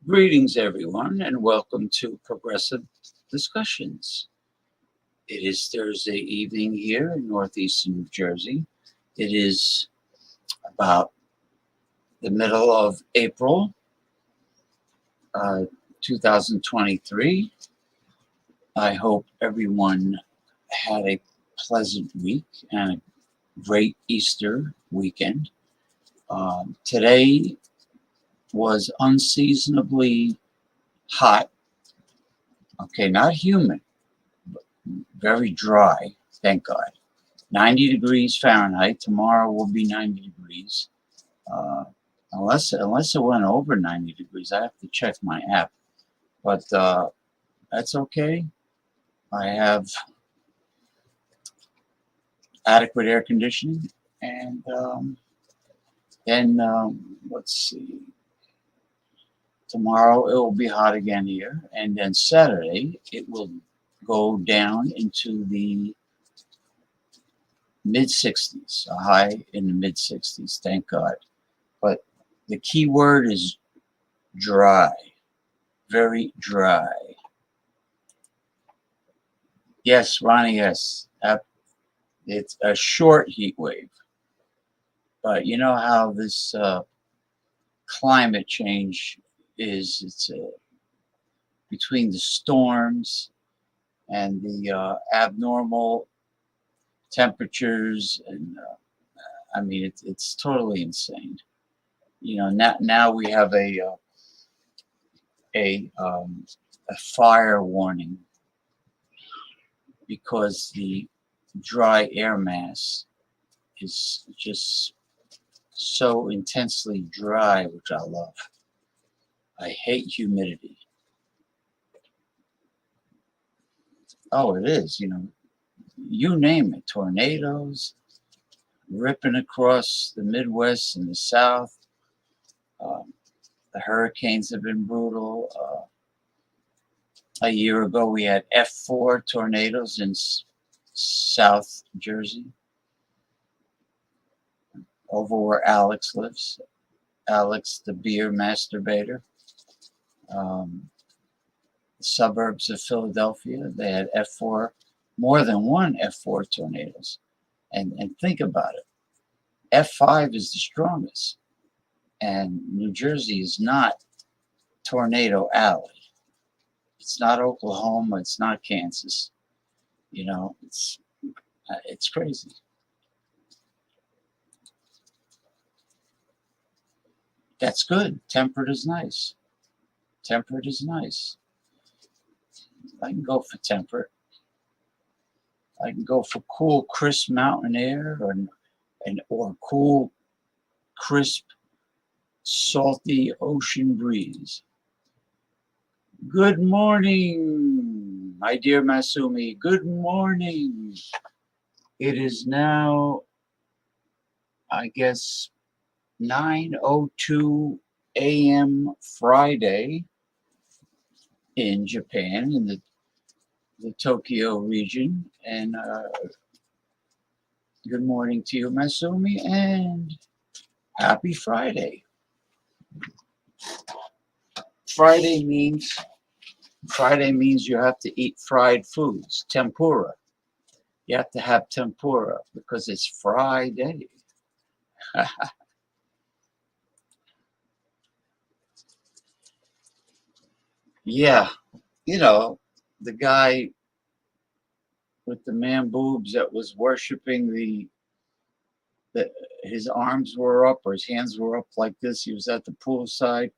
Greetings, everyone, and welcome to Progressive Discussions. It is Thursday evening here in northeastern New Jersey. It is about the middle of April, 2023. I hope everyone had a pleasant week and a great Easter weekend. Today was unseasonably hot. Okay, not humid, but very dry, thank God. 90 degrees Fahrenheit. Tomorrow will be 90 degrees. Unless it went over 90 degrees. I have to check my app. But that's okay. I have adequate air conditioning. And then, let's see. Tomorrow it will be hot again here. And then Saturday it will go down into the mid-60s, a high in the mid-60s, thank God. But the key word is dry, very dry. Yes, Ronnie, yes. It's a short heat wave. But you know how this climate change is, it's between the storms and the abnormal temperatures, and I mean, it's totally insane. You know, now we have a fire warning because the dry air mass is just so intensely dry, which I love. I hate humidity. Oh, it is, you name it. Tornadoes ripping across the Midwest and the South. Um, the hurricanes have been brutal. A year ago, we had F4 tornadoes in South Jersey, over where Alex lives. Alex, the beer masturbator. Um, the suburbs of Philadelphia, they had F4, more than one F4 tornadoes. And think about it. F5 is the strongest. And New Jersey is not Tornado Alley. It's not Oklahoma. It's not Kansas. It's crazy. That's good. Temperate is nice. Temperate is nice. I can go for temperate. I can go for cool, crisp mountain air, or cool, crisp, salty ocean breeze. Good morning, my dear Masumi. Good morning. It is now, I guess, 9:02 a.m. Friday in Japan, in the Tokyo region. And good morning to you, Masumi, and happy Friday. Friday means you have to eat fried foods, tempura. You have to have tempura because it's Friday. Yeah, the guy with the man boobs that was worshiping his arms were up or his hands were up like this. He was at the poolside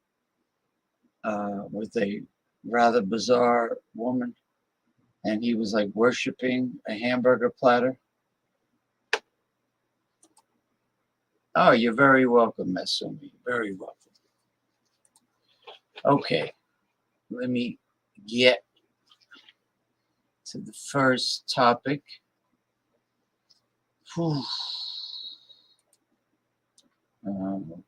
with a rather bizarre woman, and he was like worshiping a hamburger platter. Oh, you're very welcome, Masumi. Very welcome. Okay, let me get to the first topic. Whew. Okay.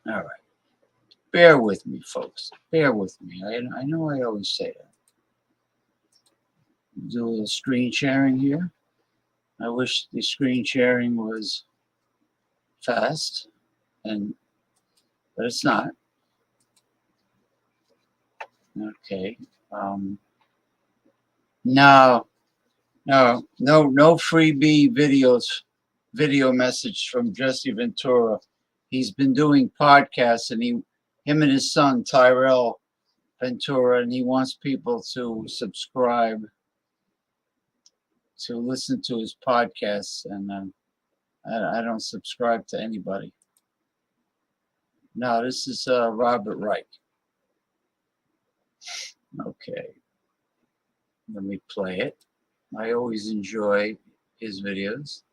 All right. Bear with me, folks. Bear with me. I know I always say that. Do a little screen sharing here. I wish the screen sharing was fast, but it's not. Okay. No, no freebie video message from Jesse Ventura. He's been doing podcasts, and him and his son Tyrell Ventura, and he wants people to subscribe to listen to his podcasts, and I don't subscribe to anybody. No, this is Robert Reich. Okay, let me play it. I always enjoy his videos.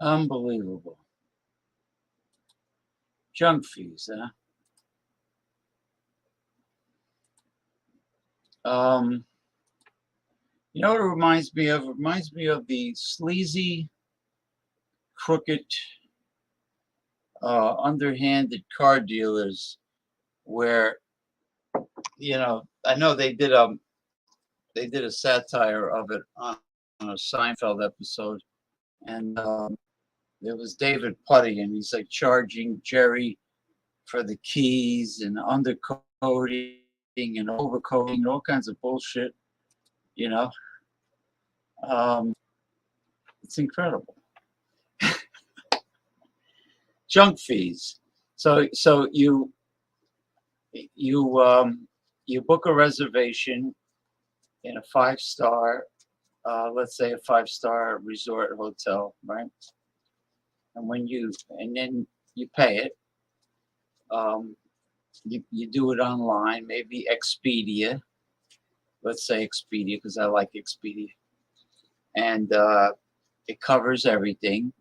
Unbelievable. Junk fees, huh? You know what it reminds me of? It reminds me of the sleazy, crooked, underhanded car dealers where, I know they did a satire of it on a Seinfeld episode, and there was David Putty, and he's like charging Jerry for the keys and undercoating and overcoating and all kinds of bullshit. You know, it's incredible. Junk fees. So you book a reservation in a 5-star, let's say a 5-star resort hotel, right? And then you pay it. You do it online, maybe Expedia. Let's say Expedia because I like Expedia, and it covers everything: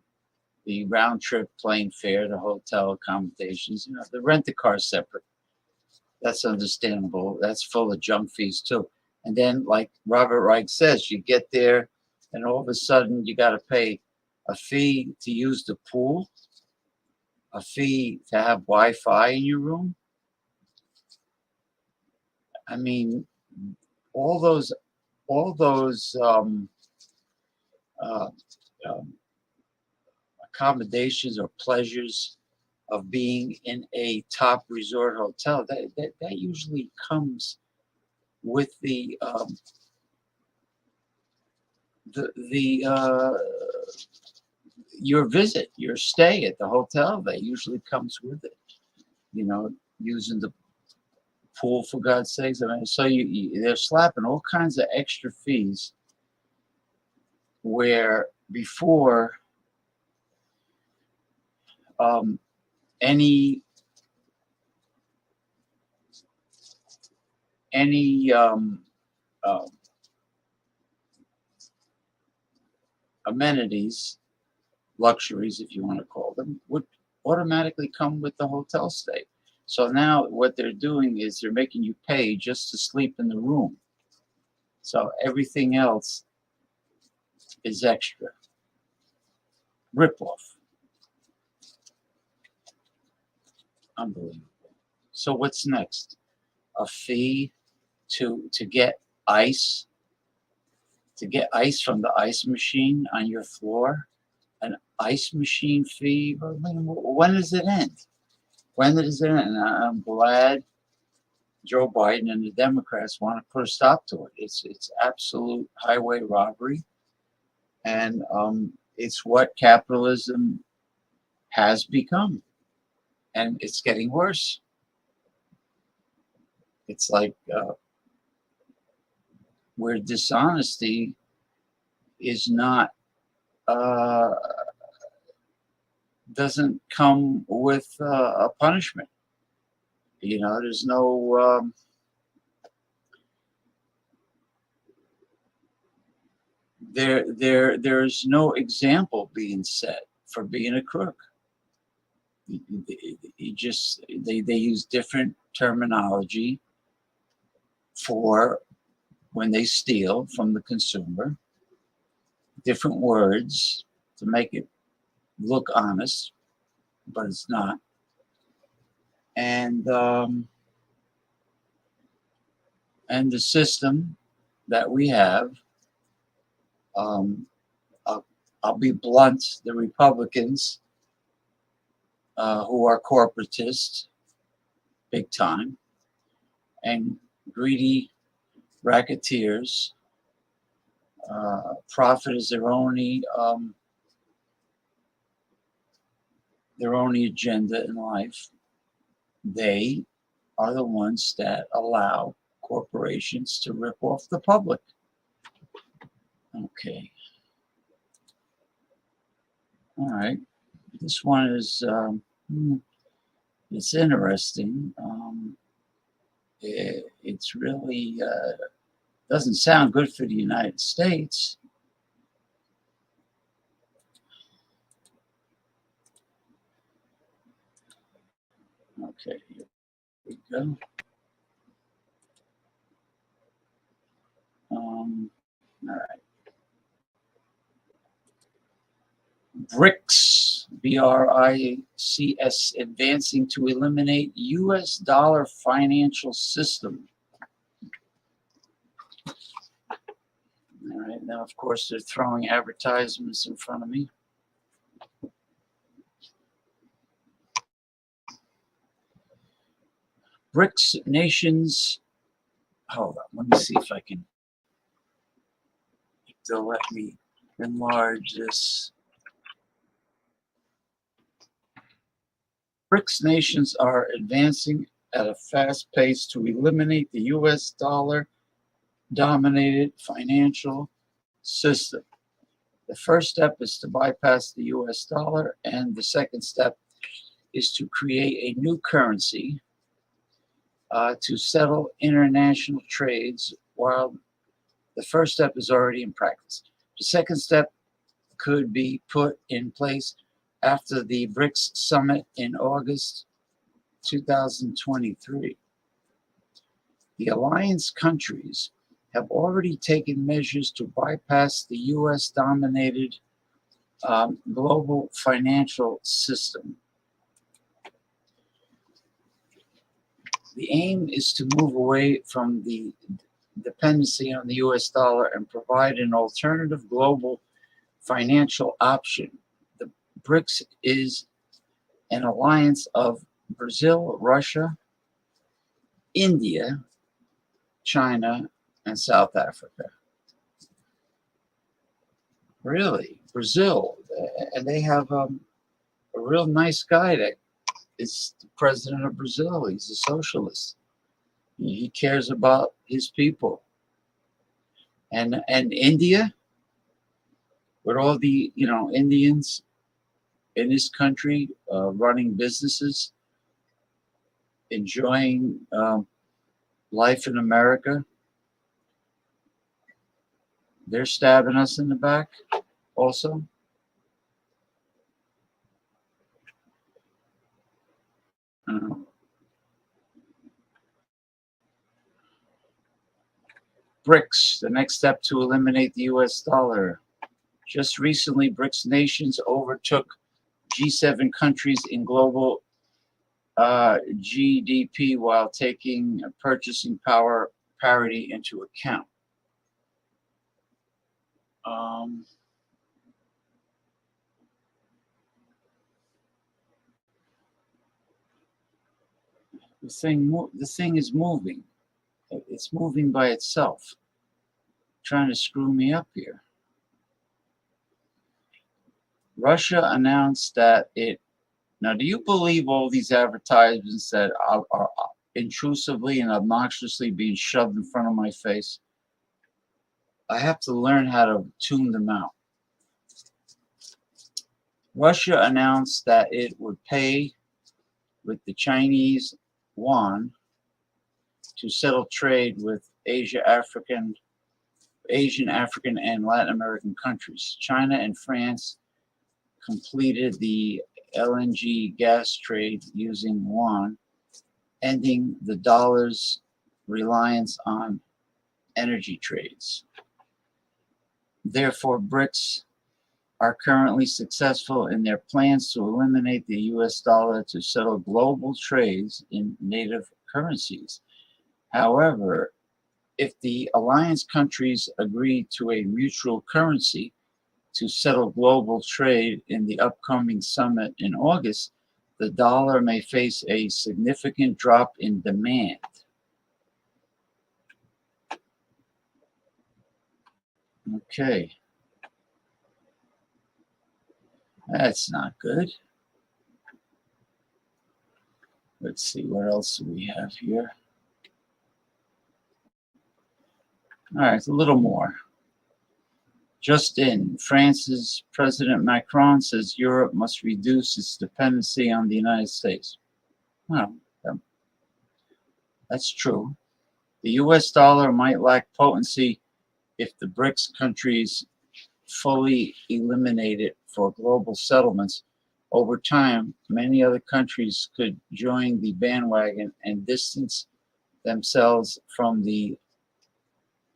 the round trip plane fare, the hotel accommodations. The rent a car separate. That's understandable. That's full of junk fees too. And then, like Robert Reich says, you get there, and all of a sudden you got to pay a fee to use the pool, a fee to have Wi-Fi in your room. I mean, all those uh, um, accommodations or pleasures of being in a top resort hotel that usually comes with the your visit, your stay at the hotel. That usually comes with it. Using the pool, for God's sakes. I mean, so they're slapping all kinds of extra fees where before any uh, amenities, luxuries, if you want to call them, would automatically come with the hotel stay. So now what they're doing is they're making you pay just to sleep in the room. So everything else is extra. Rip-off. Unbelievable. So what's next? A fee to get ice, from the ice machine on your floor? An ice machine fee? When does it end? When does it end? And I'm glad Joe Biden and the Democrats want to put a stop to it. It's absolute highway robbery, and it's what capitalism has become, and it's getting worse. It's like where dishonesty is not doesn't come with a punishment. There's no there's no example being set for being a crook. They use different terminology for when they steal from the consumer, different words to make it look honest, but it's not. And the system that we have, I'll be blunt, the Republicans, who are corporatists, big time, and greedy racketeers, profit is their only agenda in life. They are the ones that allow corporations to rip off the public. Okay. All right. This one is it's interesting. It's really doesn't sound good for the United States. Okay, here we go. All right. BRICS, BRICS, advancing to eliminate U.S. dollar financial system. All right, now, of course, they're throwing advertisements in front of me. BRICS nations, hold on, let me see if I can, if they'll let me enlarge this. BRICS nations are advancing at a fast pace to eliminate the U.S. dollar-dominated financial system. The first step is to bypass the US dollar, and the second step is to create a new currency to settle international trades, while the first step is already in practice. The second step could be put in place after the BRICS summit in August 2023. The alliance countries have already taken measures to bypass the US-dominated global financial system. The aim is to move away from the dependency on the US dollar and provide an alternative global financial option. The BRICS is an alliance of Brazil, Russia, India, China, and South Africa. Really? Brazil. And they have a real nice guy that is the president of Brazil. He's a socialist. He cares about his people. And India, with all the Indians in this country running businesses, enjoying life in America, they're stabbing us in the back also. BRICS, the next step to eliminate the US dollar. Just recently, BRICS nations overtook G7 countries in global GDP while taking purchasing power parity into account. The thing is moving. It's moving by itself. Trying to screw me up here. Russia announced that it. Now, do you believe all these advertisements that are intrusively and obnoxiously being shoved in front of my face? I have to learn how to tune them out. Russia announced that it would pay with the Chinese yuan to settle trade with Asian, African, and Latin American countries. China and France completed the LNG gas trade using yuan, ending the dollar's reliance on energy trades. Therefore, BRICS are currently successful in their plans to eliminate the US dollar to settle global trades in native currencies. However, if the alliance countries agree to a mutual currency to settle global trade in the upcoming summit in August, the dollar may face a significant drop in demand. Okay. That's not good. Let's see, what else do we have here? All right, a little more. Just in, France's President Macron says Europe must reduce its dependency on the United States. Well, that's true. The US dollar might lack potency if the BRICS countries fully eliminate it for global settlements, Over time, many other countries could join the bandwagon and distance themselves from the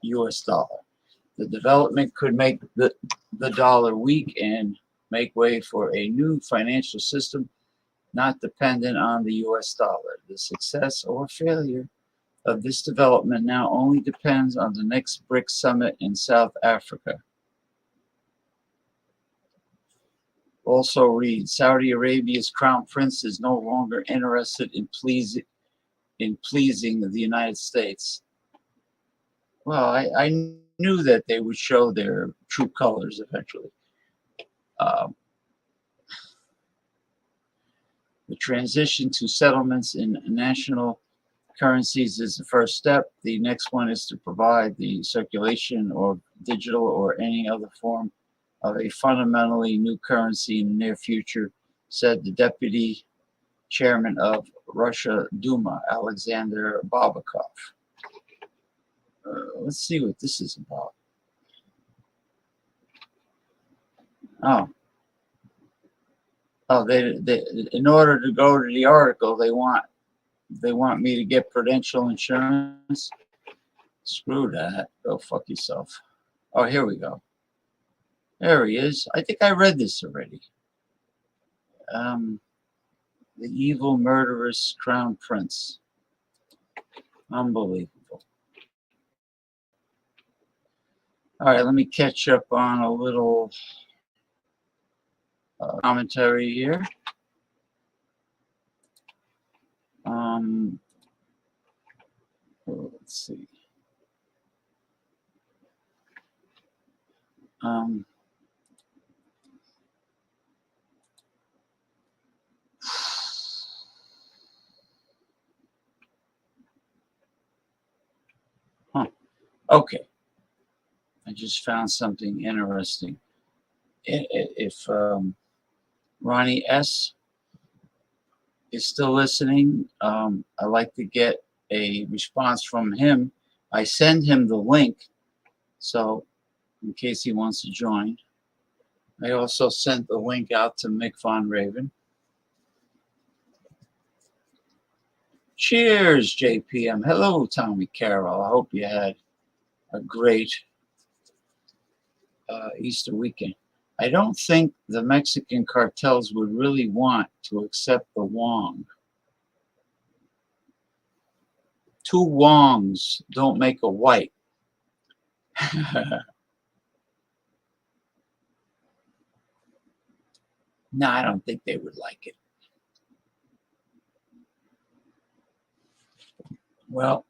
US dollar. The development could make the dollar weak and make way for a new financial system not dependent on the US dollar. The success or failure of this development now only depends on the next BRICS summit in South Africa. Also read, Saudi Arabia's crown prince is no longer interested in pleasing the United States. Well, I knew that they would show their true colors eventually. The transition to settlements in national currencies is the first step. The next one is to provide the circulation or digital or any other form of a fundamentally new currency in the near future, said the deputy chairman of Russia Duma, Alexander Babakov. Let's see what this is about. They in order to go to the article, they want me to get prudential insurance. Screw that. Go fuck yourself. Oh, here we go. There he is. I think I read this already. The evil, murderous crown prince. Unbelievable. All right, let me catch up on a little commentary here. Let's see. Okay. I just found something interesting. If Ronnie S. is still listening, I'd like to get a response from him. I send him the link, so in case he wants to join. I also sent the link out to Mick Von Raven. Cheers, JPM. Hello, Tommy Carroll. I hope you had a great Easter weekend. I don't think the Mexican cartels would really want to accept the Wong. Two Wongs don't make a white. No, I don't think they would like it. Well,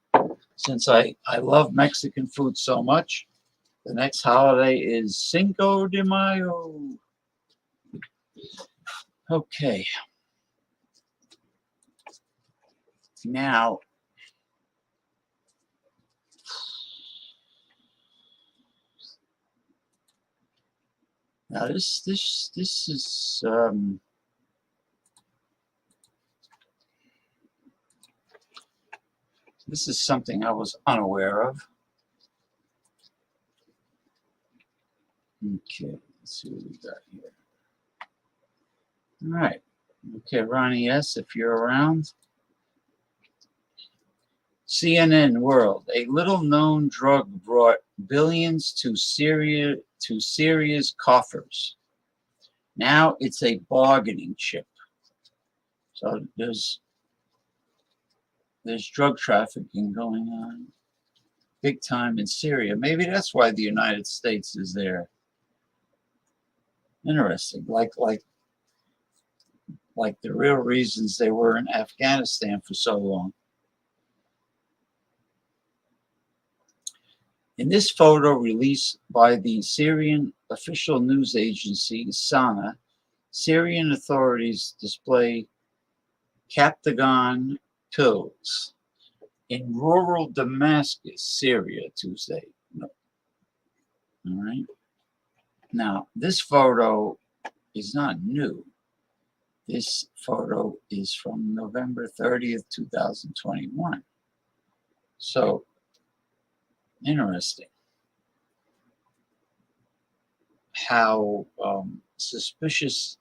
since I love Mexican food so much, the next holiday is Cinco de Mayo. Okay. Now, this is this is something I was unaware of. Okay, let's see what we got here. All right. Okay, Ronnie S., if you're around. CNN World. A little-known drug brought billions to Syria's coffers. Now it's a bargaining chip. So there's drug trafficking going on big time in Syria. Maybe that's why the United States is there. Interesting. Like the real reasons they were in Afghanistan for so long. In this photo released by the Syrian official news agency, Sana, Syrian authorities display Captagon pills in rural Damascus, Syria, Tuesday. No. All right. Now, this photo is not new. This photo is from November 30th, 2021. So, interesting how suspicious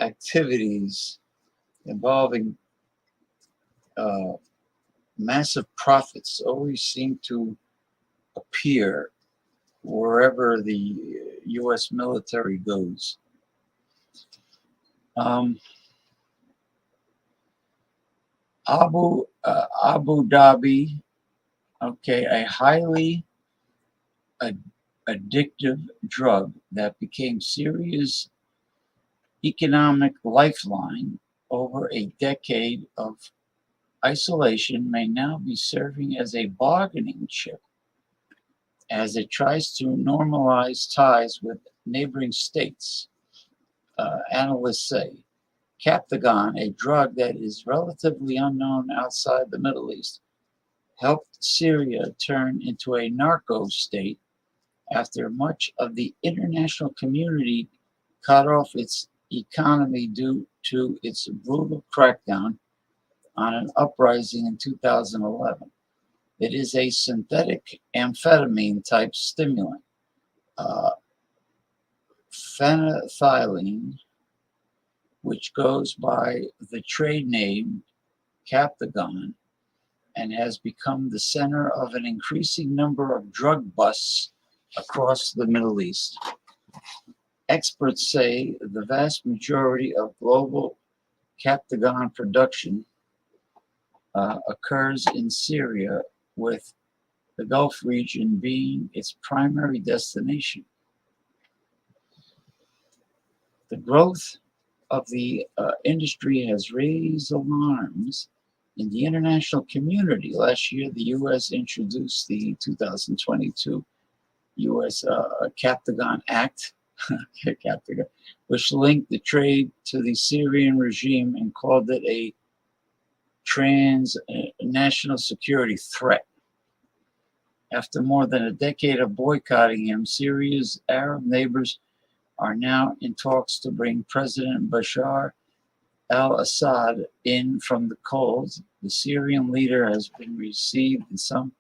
activities involving massive profits always seem to appear wherever the U.S. military goes. Abu Dhabi, okay, a highly addictive drug that became Syria's economic lifeline over a decade of isolation, may now be serving as a bargaining chip as it tries to normalize ties with neighboring states. Analysts say Captagon, a drug that is relatively unknown outside the Middle East, helped Syria turn into a narco state after much of the international community cut off its economy due to its brutal crackdown on an uprising in 2011. It is a synthetic amphetamine type stimulant. Phenethylene, which goes by the trade name Captagon, and has become the center of an increasing number of drug busts across the Middle East. Experts say the vast majority of global Captagon production occurs in Syria, with the Gulf region being its primary destination. The growth of the industry has raised alarms in the international community. Last year, the U.S. introduced the 2022 U.S. Captagon Act, which linked the trade to the Syrian regime and called it a transnational security threat. After more than a decade of boycotting him, Syria's Arab neighbors are now in talks to bring President Bashar al-Assad in from the cold. The Syrian leader has been received in some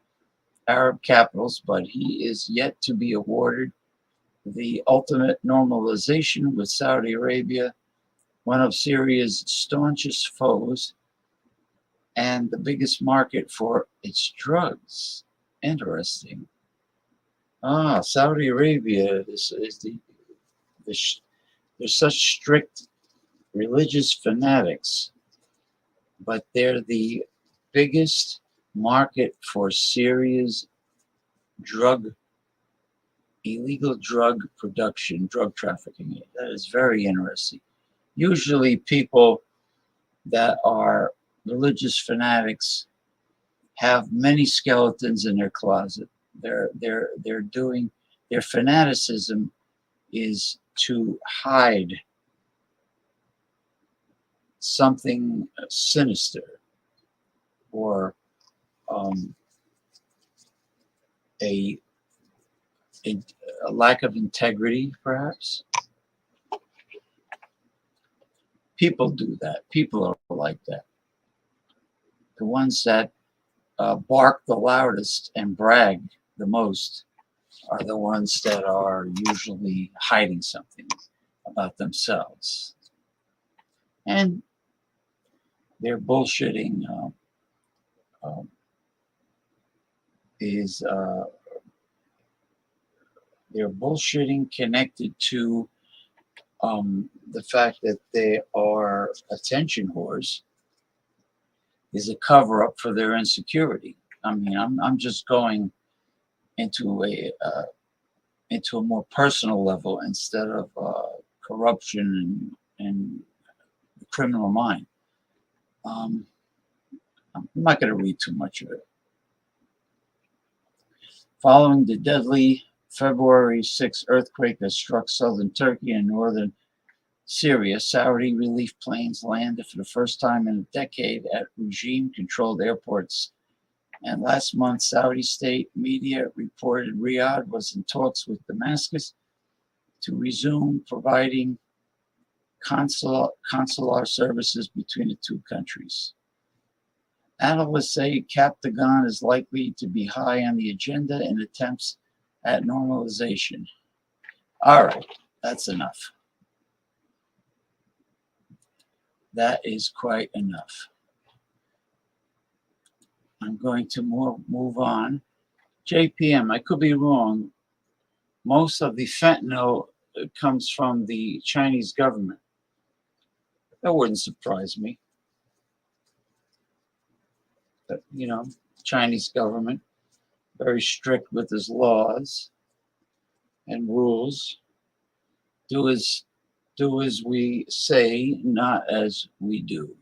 Arab capitals, but he is yet to be awarded the ultimate normalization with Saudi Arabia, one of Syria's staunchest foes and the biggest market for its drugs. Interesting. Saudi Arabia is they're such strict religious fanatics, but they're the biggest market for Syria's illegal drug production, drug trafficking. That is very interesting. Usually people that are religious fanatics have many skeletons in their closet. Their fanaticism is to hide something sinister or a lack of integrity, perhaps. People do that. People are like that. The ones that bark the loudest and brag the most are the ones that are usually hiding something about themselves. And their bullshitting they're bullshitting connected to the fact that they are attention whores is a cover-up for their insecurity. I mean, I'm just going into a more personal level instead of corruption and the criminal mind. I'm not going to read too much of it. Following the deadly February 6 earthquake that struck southern Turkey and northern Syria, Saudi relief planes landed for the first time in a decade at regime-controlled airports. And last month, Saudi state media reported Riyadh was in talks with Damascus to resume providing consular services between the two countries. Analysts say Captagon is likely to be high on the agenda in attempts at normalization. All right, that's enough. That is quite enough. I'm going to move on. JPM, I could be wrong. Most of the fentanyl comes from the Chinese government. That wouldn't surprise me. But, you know, Chinese government, very strict with its laws and rules. Do as we say, not as we do.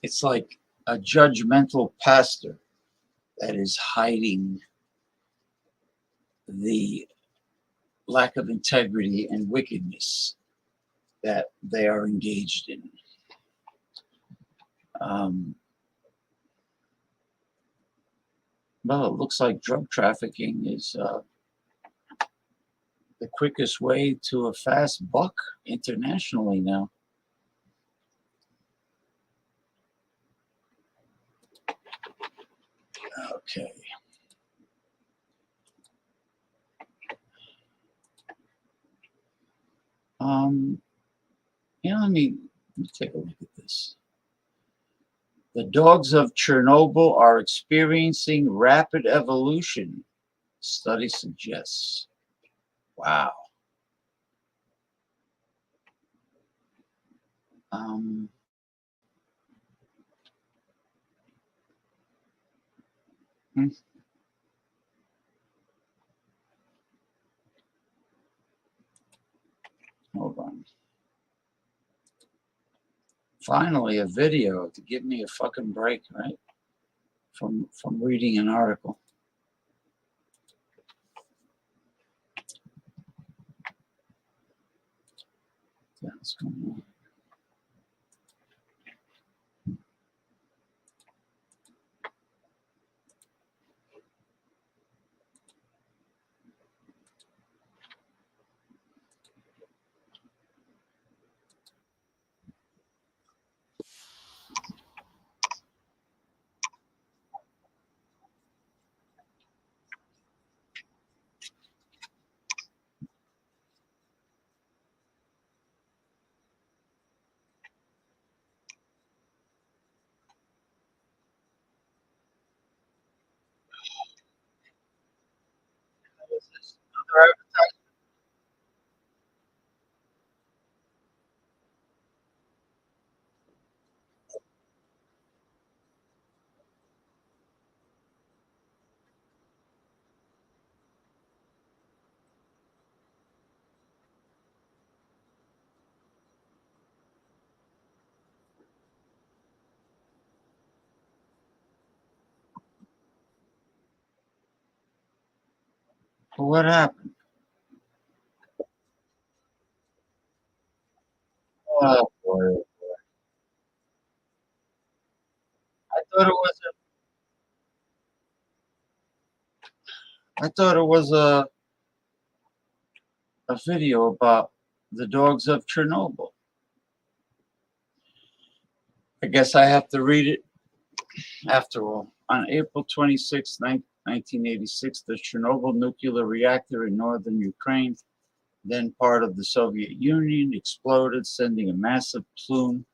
It's like a judgmental pastor that is hiding the lack of integrity and wickedness that they are engaged in. Well, it looks like drug trafficking is the quickest way to a fast buck internationally now. Okay. Let me take a look at this. The dogs of Chernobyl are experiencing rapid evolution, study suggests. Wow. Hold on. Finally, a video to give me a fucking break, right? From reading an article. Yeah, what's going on? What is this? Another advertisement? Well, what happened? Oh boy. I thought it was a video about the dogs of Chernobyl. I guess I have to read it after all. On April 26, 1986, the Chernobyl nuclear reactor in northern Ukraine, then part of the Soviet Union, exploded, sending a massive plume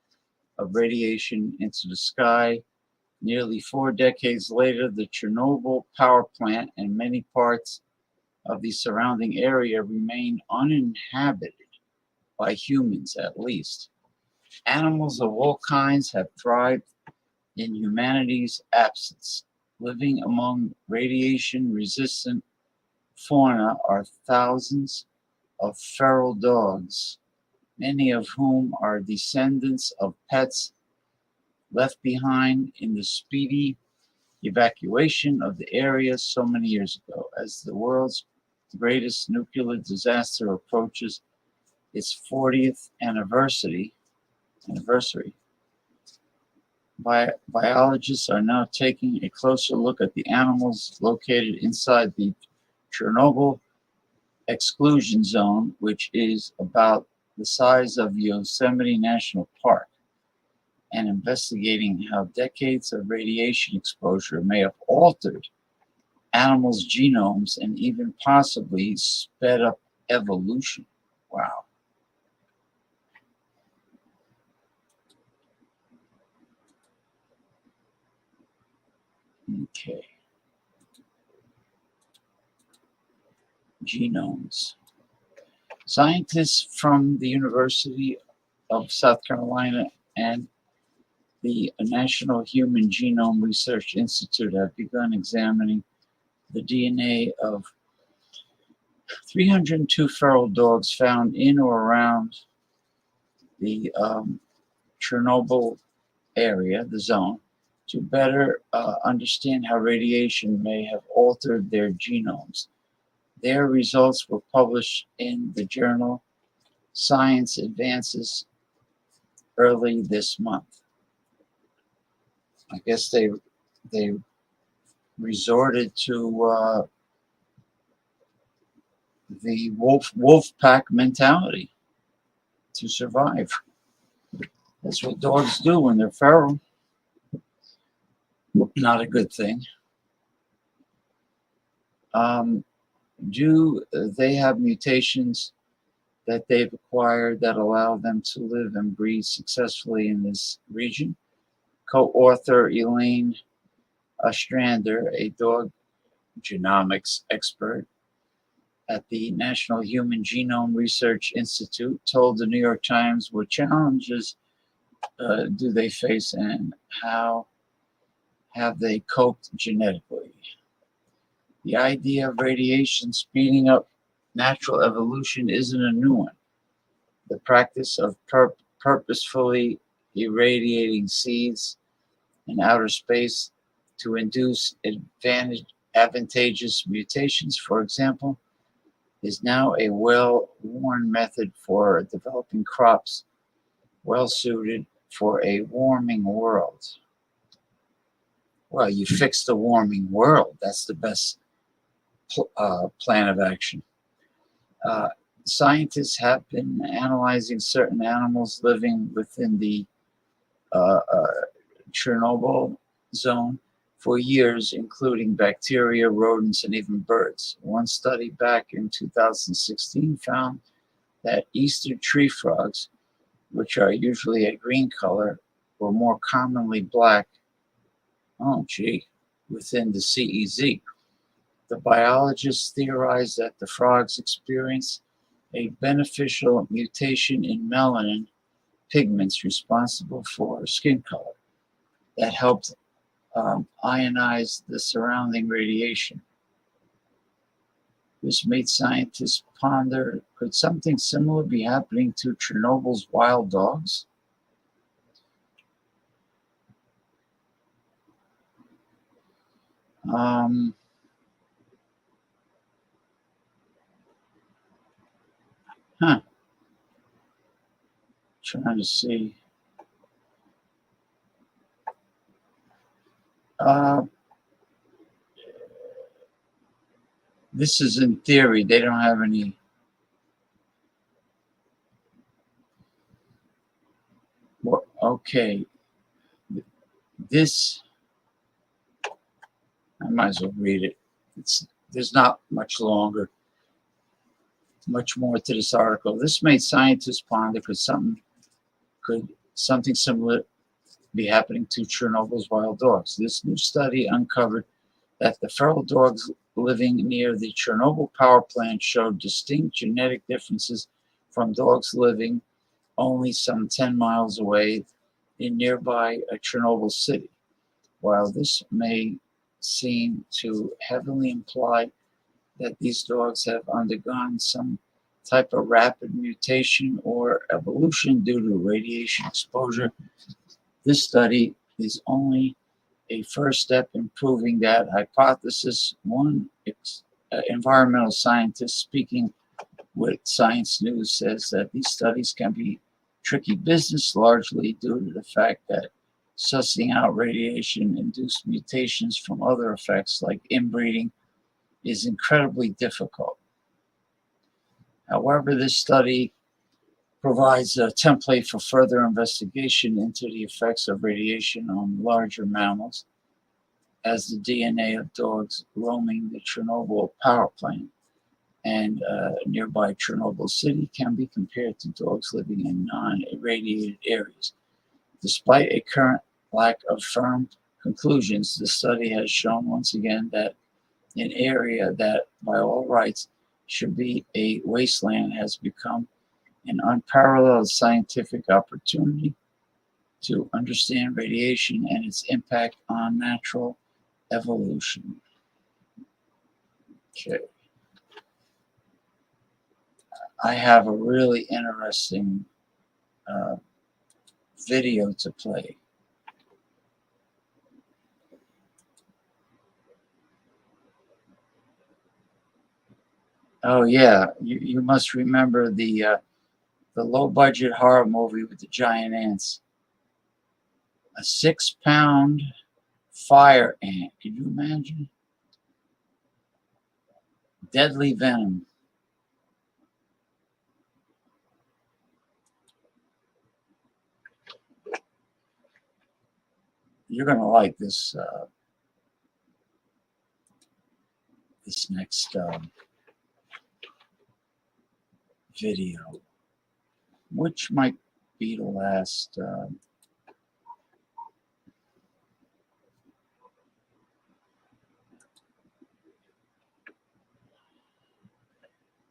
of radiation into the sky. Nearly 4 decades later, the Chernobyl power plant and many parts of the surrounding area remain uninhabited by humans, at least. Animals of all kinds have thrived in humanity's absence. Living among radiation-resistant fauna are thousands of feral dogs, many of whom are descendants of pets left behind in the speedy evacuation of the area so many years ago. As the world's greatest nuclear disaster approaches its 40th anniversary, biologists are now taking a closer look at the animals located inside the Chernobyl exclusion zone, which is about the size of Yosemite National Park, and investigating how decades of radiation exposure may have altered animals' genomes and even possibly sped up evolution. Wow. Okay. Genomes. Scientists from the University of South Carolina and the National Human Genome Research Institute have begun examining the DNA of 302 feral dogs found in or around the Chernobyl area, the zone, to better understand how radiation may have altered their genomes. Their results were published in the journal Science Advances early this month. I guess they resorted to the wolf pack mentality to survive. That's what dogs do when they're feral. Not a good thing. Do they have mutations that they've acquired that allow them to live and breed successfully in this region? Co-author Elaine Ostrander, a dog genomics expert at the National Human Genome Research Institute, told the New York Times what challenges do they face and how have they coped genetically. The idea of radiation speeding up natural evolution isn't a new one. The practice of purposefully irradiating seeds in outer space to induce advantageous mutations, for example, is now a well-worn method for developing crops well-suited for a warming world. Well, you fix the warming world. That's the best plan of action. Scientists have been analyzing certain animals living within the Chernobyl zone for years, including bacteria, rodents, and even birds. One study back in 2016 found that eastern tree frogs, which are usually a green color, were more commonly black, within the CEZ. The biologists theorized that the frogs experienced a beneficial mutation in melanin pigments responsible for skin color that helped ionize the surrounding radiation. This made scientists ponder, could something similar be happening to Chernobyl's wild dogs? Trying to see. This is in theory. They don't have any. Well, okay. This, I might as well read it. There's not much more to this article. This made scientists ponder, could something similar be happening to Chernobyl's wild dogs? This new study uncovered that the feral dogs living near the Chernobyl power plant showed distinct genetic differences from dogs living only some 10 miles away in nearby Chernobyl city. While this may seem to heavily imply that these dogs have undergone some type of rapid mutation or evolution due to radiation exposure, this study is only a first step in proving that hypothesis. One environmental scientist speaking with Science News says that these studies can be tricky business, largely due to the fact that sussing out radiation-induced mutations from other effects like inbreeding is incredibly difficult. However, this study provides a template for further investigation into the effects of radiation on larger mammals. as the DNA of dogs roaming the Chernobyl power plant and nearby Chernobyl city can be compared to dogs living in non-irradiated areas. Despite a current lack of firm conclusions, the study has shown once again that an area that, by all rights, should be a wasteland has become an unparalleled scientific opportunity to understand radiation and its impact on natural evolution. Okay. I have a really interesting video to play. Oh yeah, you must remember the low budget horror movie with the giant ants. A 6-pound fire ant. Could you imagine? Deadly venom. You're gonna like this this next video, which might be the last.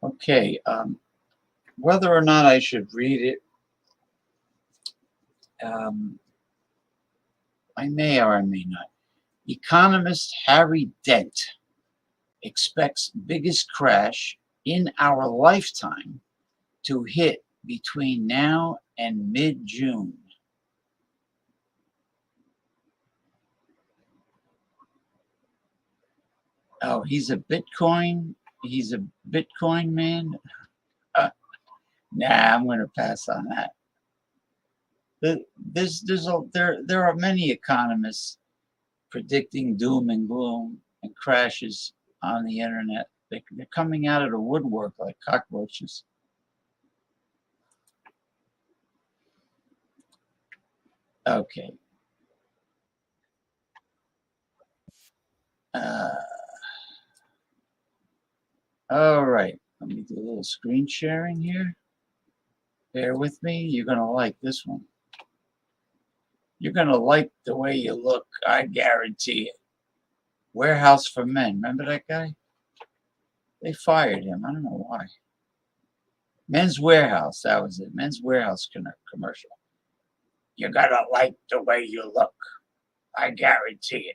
Okay, whether or not I should read it, I may or I may not. Economist Harry Dent expects biggest crash in our lifetime to hit between now and mid-June. Oh, he's a Bitcoin man? Nah, I'm going to pass on that. There are many economists predicting doom and gloom and crashes on the internet. They're coming out of the woodwork like cockroaches. Okay. All right. Let me do a little screen sharing here. Bear with me. You're going to like this one. You're going to like the way you look. I guarantee it. Warehouse for Men. Remember that guy? They fired him. I don't know why. Men's Warehouse. That was it. Men's Warehouse commercial. You're going to like the way you look. I guarantee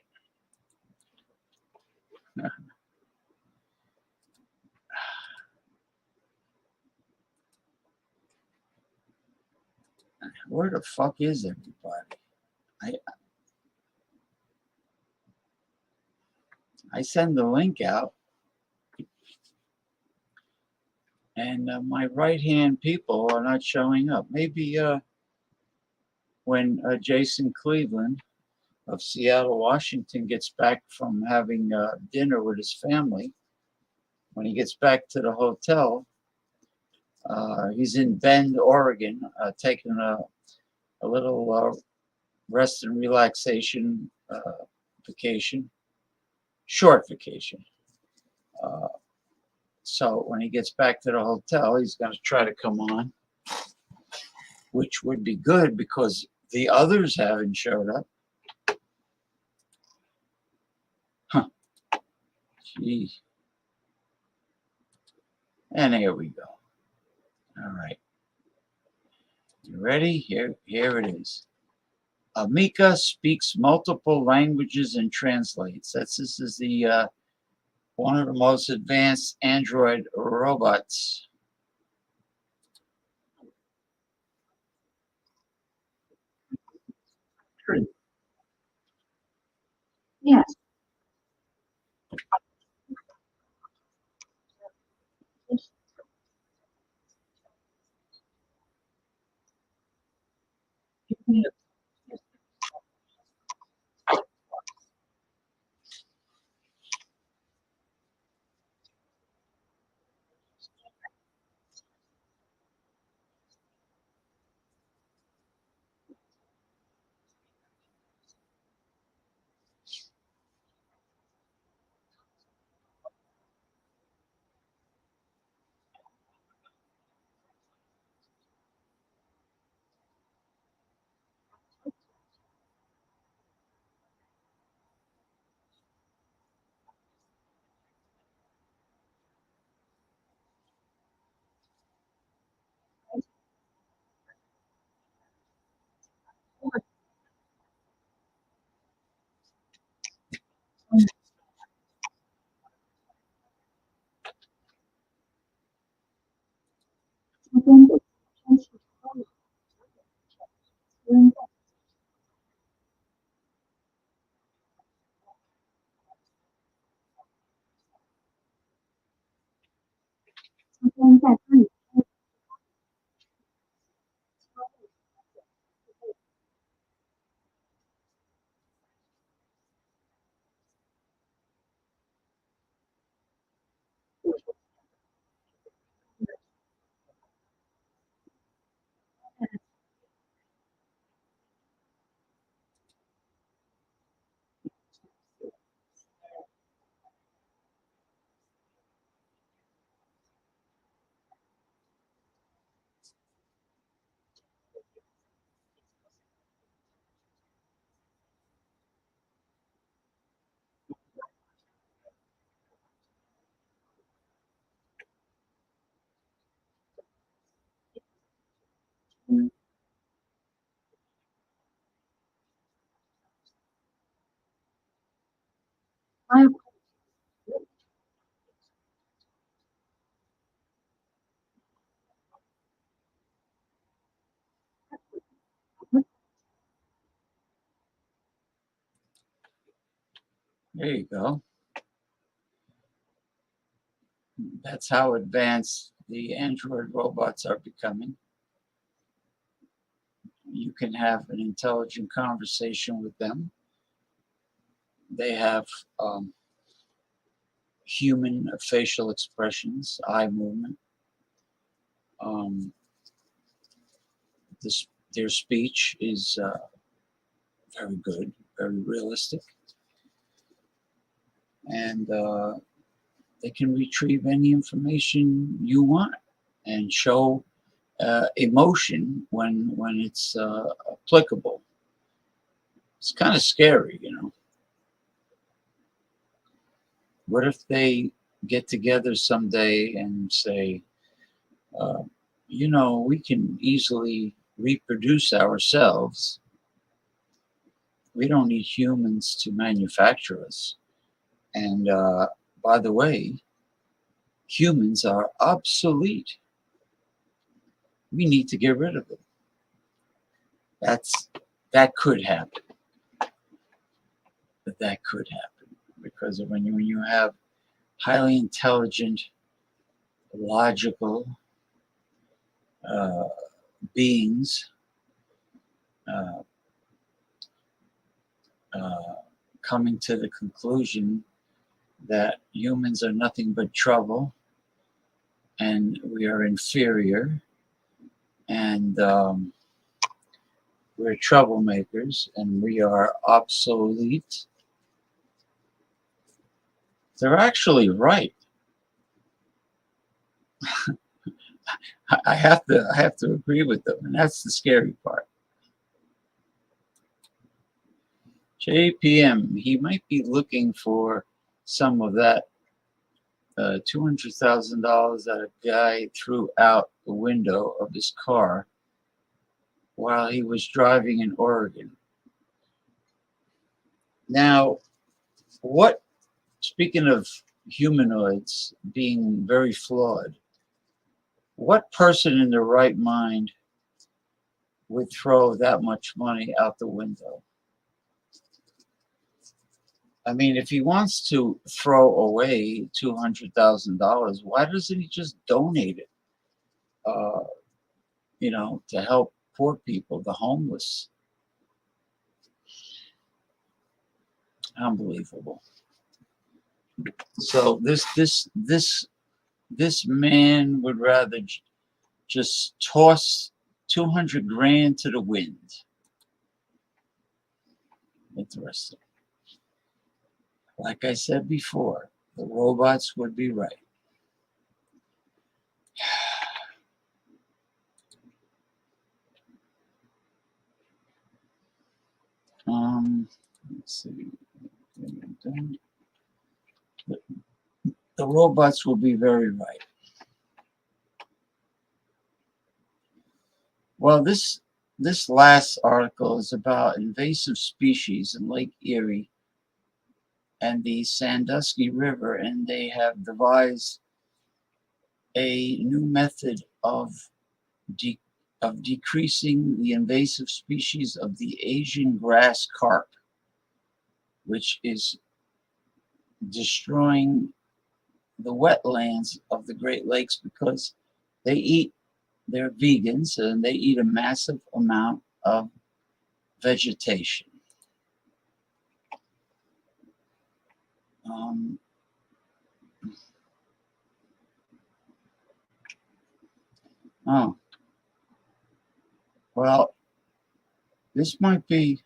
it. Where the fuck is everybody? I send the link out, and my right-hand people are not showing up. Maybe when Jason Cleveland of Seattle, Washington gets back from having dinner with his family, when he gets back to the hotel, he's in Bend, Oregon, taking a little rest and relaxation vacation, short vacation. So when he gets back to the hotel, he's going to try to come on, which would be good because the others haven't showed up. Huh. Gee. And here we go. All right. You ready? Here it is. Amika speaks multiple languages and translates. This is the one of the most advanced Android robots. Yes. There you go. That's how advanced the Android robots are becoming. You can have an intelligent conversation with them. They have human facial expressions, eye movement. This, their speech is very good, very realistic, and they can retrieve any information you want and show emotion when it's applicable. It's kind of scary, you know. What if they get together someday and say, uh, you know, we can easily reproduce ourselves. We don't need humans to manufacture us. And by the way, humans are obsolete. We need to get rid of them. That could happen. But that could happen because when you have highly intelligent, logical uh, beings uh, uh, coming to the conclusion that humans are nothing but trouble and we are inferior and we're troublemakers and we are obsolete. They're actually right. I have to agree with them, and that's the scary part. JPM, he might be looking for some of that $200,000 that a guy threw out the window of his car while he was driving in Oregon. Now, speaking of humanoids being very flawed, what person in their right mind would throw that much money out the window? I mean, if he wants to throw away $200,000, why doesn't he just donate it? Uh, to help poor people, the homeless. Unbelievable. So this man would rather just toss 200 grand to the wind. Interesting. Like I said before, the robots would be right. Let's see. The robots will be very right. Well, this This last article is about invasive species in Lake Erie and the Sandusky River, and they have devised a new method of decreasing the invasive species of the Asian grass carp, which is destroying the wetlands of the Great Lakes because they're vegans and they eat a massive amount of vegetation. Um, oh, well, this might be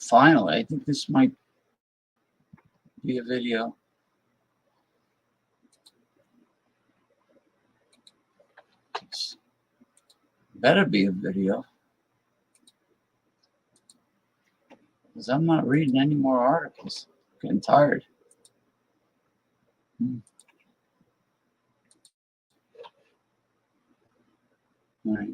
finally, I think this might be a video. It's better be a video because I'm not reading any more articles. I'm getting tired. All right.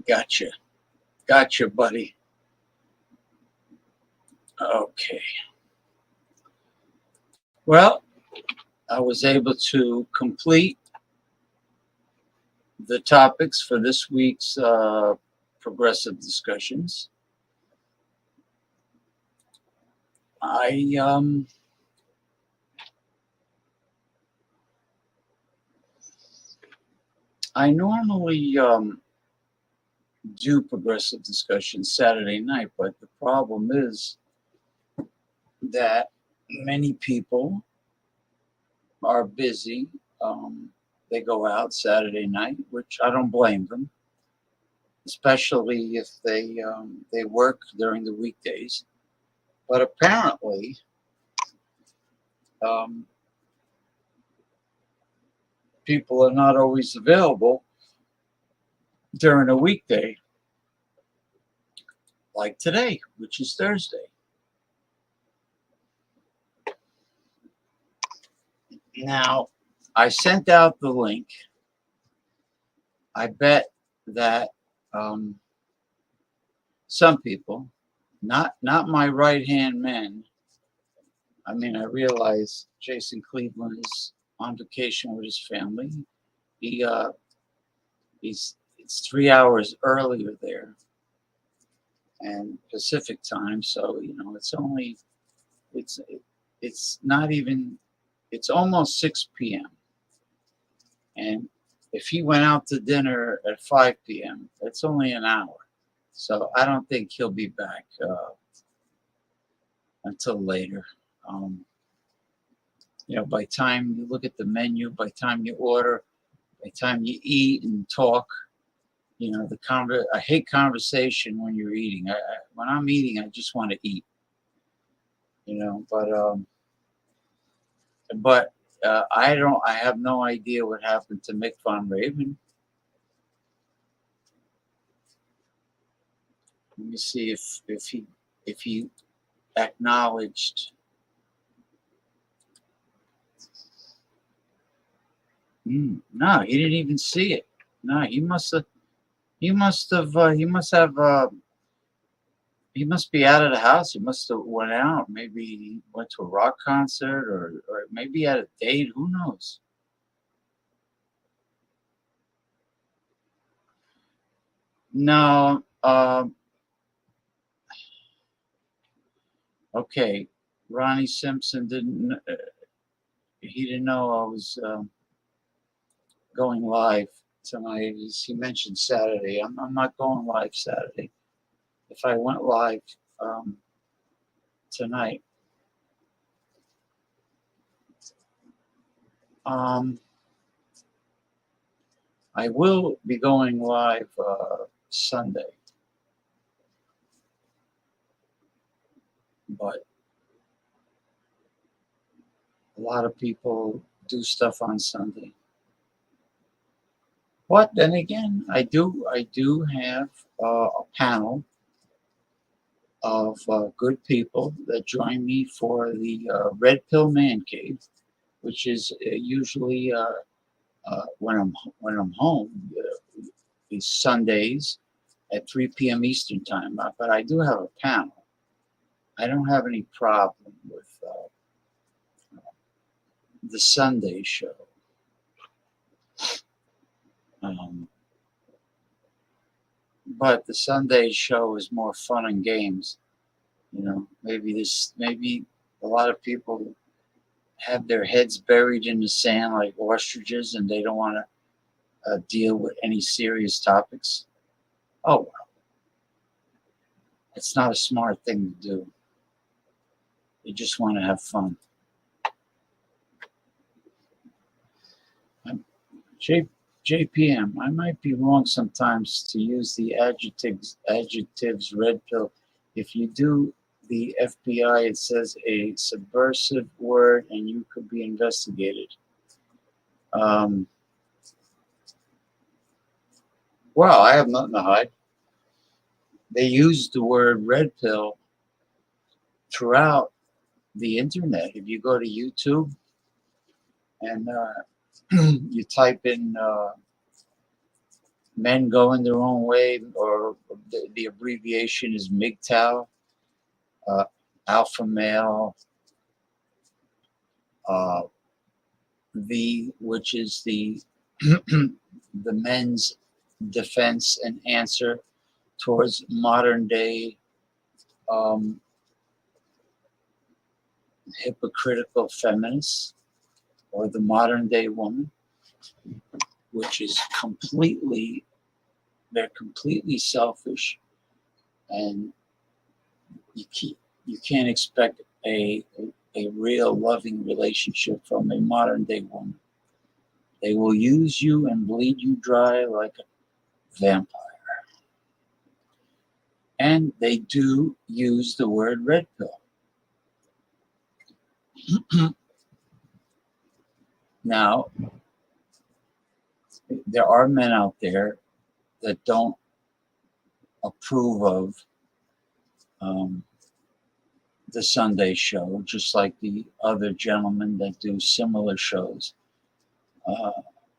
Gotcha. Gotcha, buddy. Okay. Well, I was able to complete the topics for this week's progressive discussions. I normally do progressive discussions Saturday night, but the problem is that many people are busy. They go out Saturday night, which I don't blame them, especially if they work during the weekdays. But apparently, um, people are not always available during a weekday, like today, which is Thursday. Now, I sent out the link. I bet that some people, not my right hand man. I mean, I realize Jason Cleveland is on vacation with his family. He it's 3 hours earlier there, and Pacific time, so it's it's not even it's almost 6 p.m. And if he went out to dinner at 5 p.m., it's only an hour. So I don't think he'll be back until later. By time you look at the menu, by time you order, by time you eat and talk, I hate conversation when you're eating. When I'm eating, I just want to eat. But I have no idea what happened to Mick Von Raven. Let me see if he acknowledged. No, he didn't even see it. No, he must have. He must have. He must have. He must be out of the house. He must have went out. Maybe he went to a rock concert, or maybe he had a date. Who knows? No. Okay. Ronnie Simpson didn't. He didn't know I was going live tonight. He mentioned Saturday. I'm not going live Saturday. If I went live tonight, I will be going live Sunday, but a lot of people do stuff on Sunday. But then again, I do have a panel of good people that join me for the Red Pill Man Cave, which is usually when I'm home. These Sundays at 3 p.m. Eastern time. But I do have a panel. I don't have any problem with the Sunday show. But the Sunday show is more fun and games. Maybe a lot of people have their heads buried in the sand like ostriches, and they don't want to deal with any serious topics. Oh, well, it's not a smart thing to do. You just want to have fun. JPM, I might be wrong sometimes to use the adjectives red pill. If you do the FBI, it says a subversive word and you could be investigated. Well, I have nothing to hide. They use the word red pill throughout the internet. If you go to YouTube and you type in men going their own way, or the abbreviation is MGTOW, uh, alpha male, uh, V, which is the the men's defense and answer towards modern day um, hypocritical feminists, or the modern day woman, which is they're completely selfish, and you can't expect a real loving relationship from a modern day woman. They will use you and bleed you dry like a vampire. And they do use the word red pill. Now, there are men out there that don't approve of the Sunday show, just like the other gentlemen that do similar shows uh,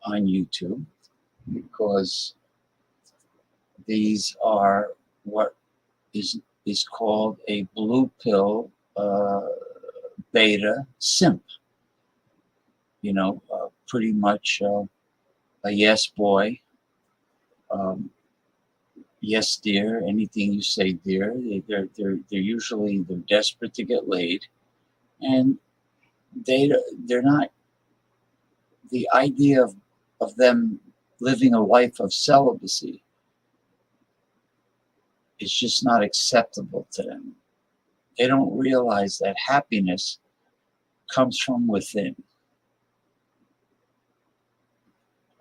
on YouTube, because these are what is called a blue pill beta simp. Pretty much a yes boy. Yes, dear. Anything you say, dear. They're usually they're desperate to get laid, and they're not. The idea of them living a life of celibacy is just not acceptable to them. They don't realize that happiness comes from within.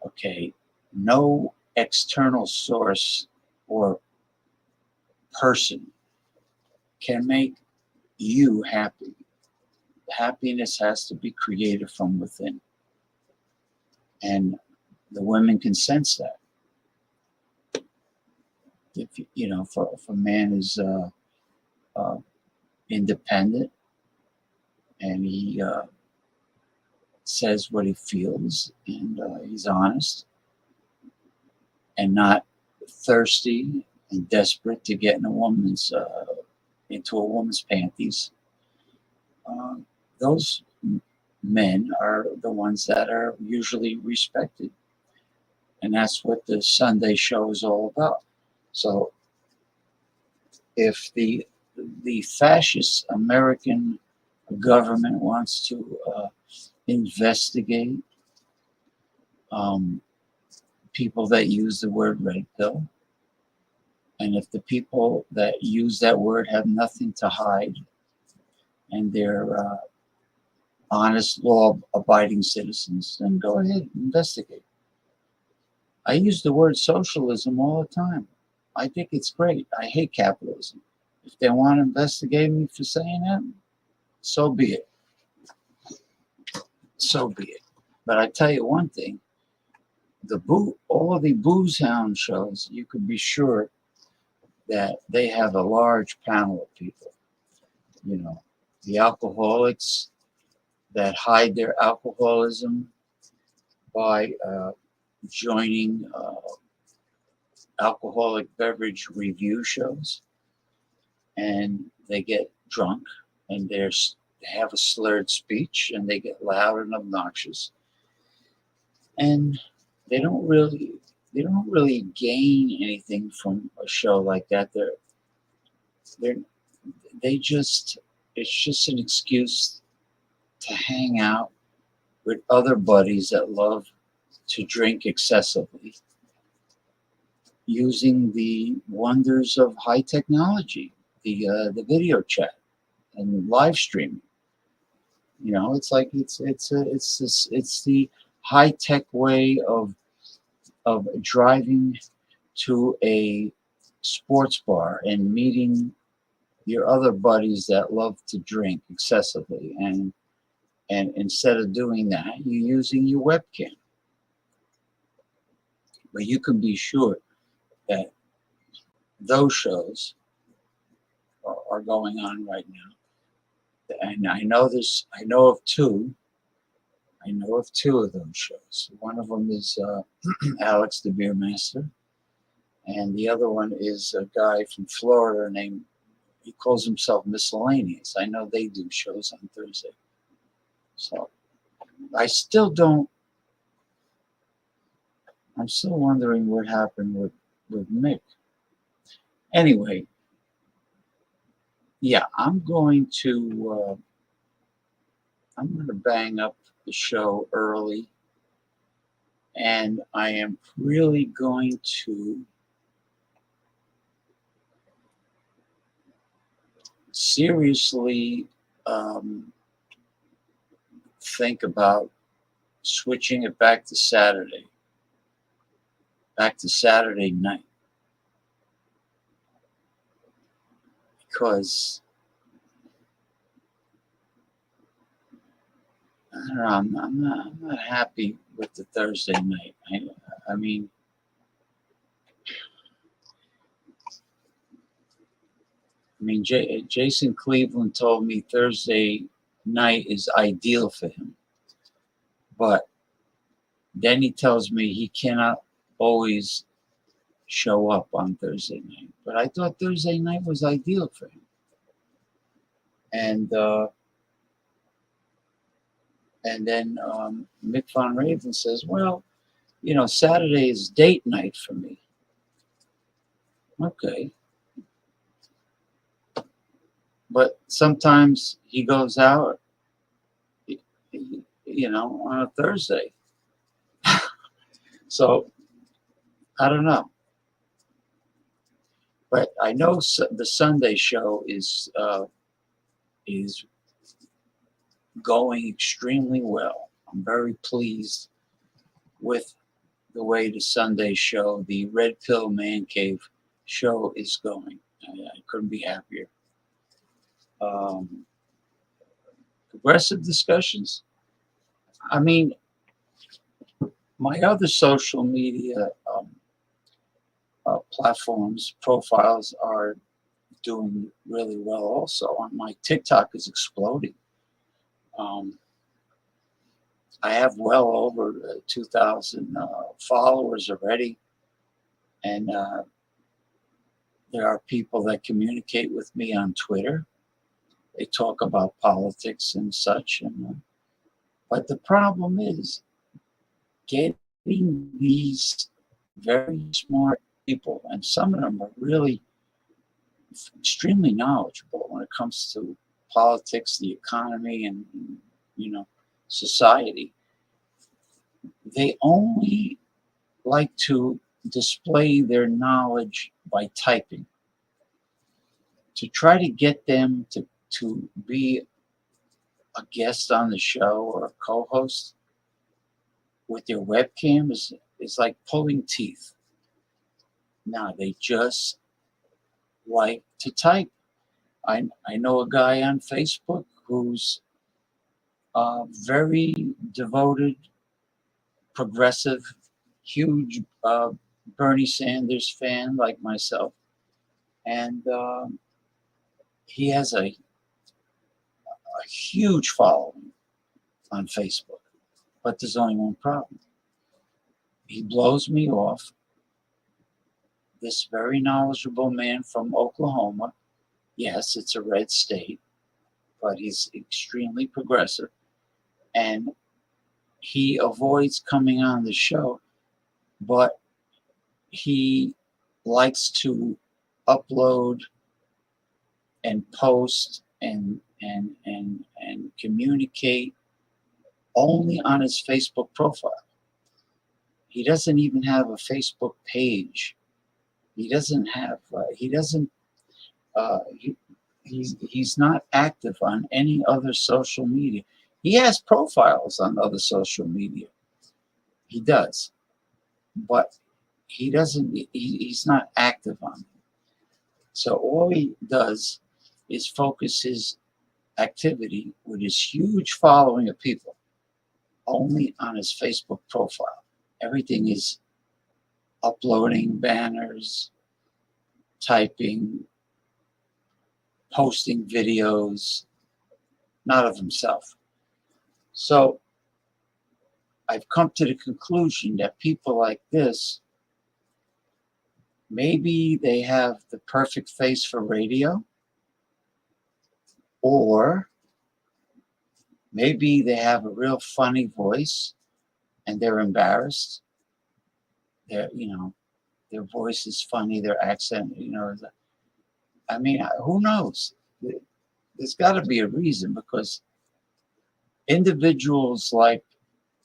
Okay, no external source or person can make you happy. Happiness has to be created from within, and the women can sense that. If a man is uh, independent, and he says what he feels, and he's honest and not thirsty and desperate to get into a woman's panties, uh, those men are the ones that are usually respected, and that's what the Sunday show is all about. So if the fascist American government wants to investigate people that use the word red pill, and if the people that use that word have nothing to hide, and they're honest, law-abiding citizens, then go ahead, investigate. I use the word socialism all the time. I think it's great. I hate capitalism. If they want to investigate me for saying that, so be it. So be it. But I tell you one thing, all of the booze hound shows, you can be sure that they have a large panel of people. The alcoholics that hide their alcoholism by joining alcoholic beverage review shows, and they get drunk, and they have a slurred speech, and they get loud and obnoxious, and they don't really gain anything from a show like that. They're they just it's just an excuse to hang out with other buddies that love to drink excessively, using the wonders of high technology, the video chat and live streaming. It's like it's the high tech way of driving to a sports bar and meeting your other buddies that love to drink excessively, and instead of doing that, you're using your webcam. But you can be sure that those shows are going on right now. And I know this. I know of two. I know of two of those shows. One of them is Alex the Beer Master, And the other one is a guy from Florida named, he calls himself Miscellaneous. I know they do shows on Thursday. So I still don't, I'm still wondering what happened with Mick. Anyway, yeah, I'm going to bang up the show early, and I am really going to seriously think about switching it back to Saturday night, because I don't know, I'm not happy with the Thursday night. I mean, Jason Cleveland told me Thursday night is ideal for him, but then he tells me he cannot always show up on Thursday night. But I thought Thursday night was ideal for him. And then Mick Von Raven says, well, Saturday is date night for me. Okay. But sometimes he goes out, on a Thursday. So I don't know. But I know the Sunday show is going extremely well. I'm very pleased with the way the Sunday show, the Red Pill Man Cave show, is going. I couldn't be happier. Progressive discussions. I mean, my other social media platforms, profiles are doing really well also. My TikTok is exploding. I have well over 2,000 followers already, and there are people that communicate with me on Twitter. They talk about politics and such, but the problem is getting these very smart people, and some of them are really extremely knowledgeable when it comes to politics, the economy, and society. They only like to display their knowledge by typing. To try to get them to be a guest on the show or a co-host with their webcam is like pulling teeth. Now they just like to type. I know a guy on Facebook who's very devoted, progressive, huge Bernie Sanders fan like myself, and he has a huge following on Facebook. But there's only one problem. He blows me off. This very knowledgeable man from Oklahoma. Yes, it's a red state, but he's extremely progressive. And he avoids coming on the show, but he likes to upload and post and communicate only on his Facebook profile. He doesn't even have a Facebook page. He doesn't have. He's not active on any other social media. He has profiles on other social media. He does, but he doesn't. He's not active on them. So all he does is focus his activity with his huge following of people only on his Facebook profile. Everything is uploading banners, typing, posting videos, not of himself. So I've come to the conclusion that people like this maybe they have the perfect face for radio, or maybe they have a real funny voice and they're embarrassed. They're, their voice is funny, their accent, I mean, who knows? There's got to be a reason, because individuals like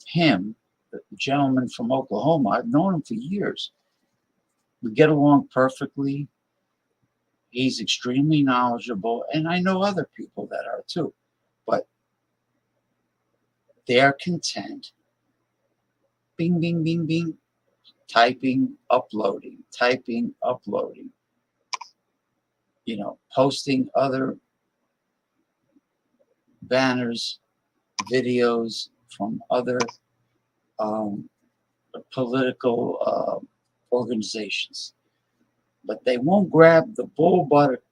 him, the gentleman from Oklahoma, I've known him for years. We get along perfectly. He's extremely knowledgeable, and I know other people that are too. But they're content. Bing, bing, bing, bing. Typing, uploading, typing, uploading. Posting other banners, videos from other political organizations. But they won't grab the bull butter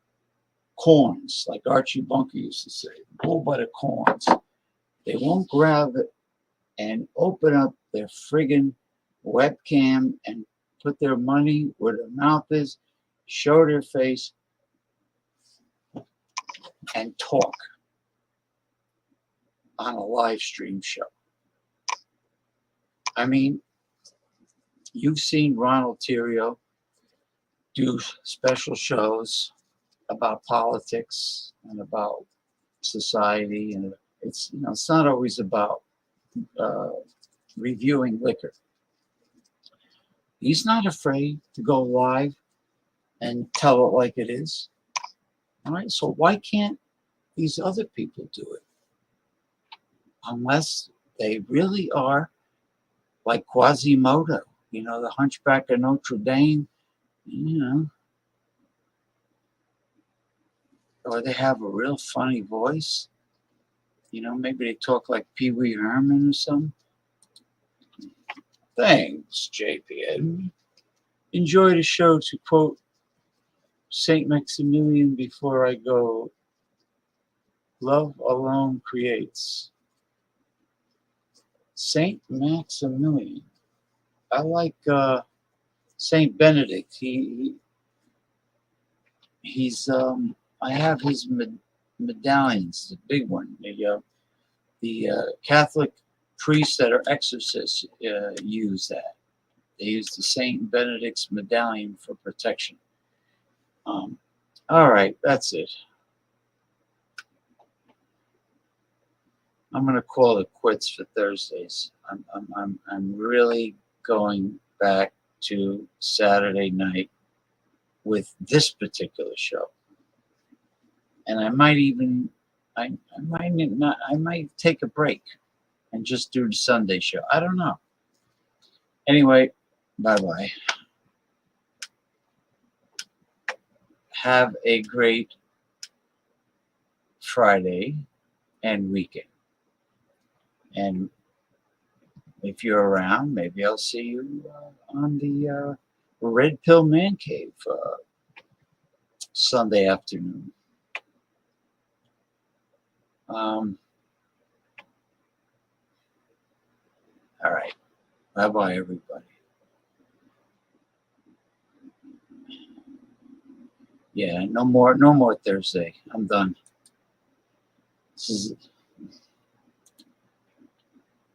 corns, like Archie Bunker used to say, bull butter corns. They won't grab it and open up their friggin' webcam and put their money where their mouth is, show their face, and talk on a live stream show. I mean, you've seen Ronald Theriot do special shows about politics and about society, and it's not always about reviewing liquor. He's not afraid to go live and tell it like it is. All right, so why can't these other people do it? Unless they really are like Quasimodo, the Hunchback of Notre Dame, or they have a real funny voice. Maybe they talk like Pee Wee Herman or something. Thanks, JP. Enjoy the show, to quote Saint Maximilian before I go. Love alone creates. Saint Maximilian. I like Saint Benedict. He's I have his medallions, the big one. The Catholic priests that are exorcists use that. They use the Saint Benedict's medallion for protection. All right, that's it. I'm gonna call it quits for Thursdays. I'm really going back to Saturday night with this particular show, and I might even I might take a break and just do the Sunday show. I don't know. Anyway, bye-bye. Have a great Friday and weekend. And if you're around, maybe I'll see you on the Red Pill Man Cave Sunday afternoon. All right. Bye-bye, everybody. Yeah, no more Thursday. I'm done. This is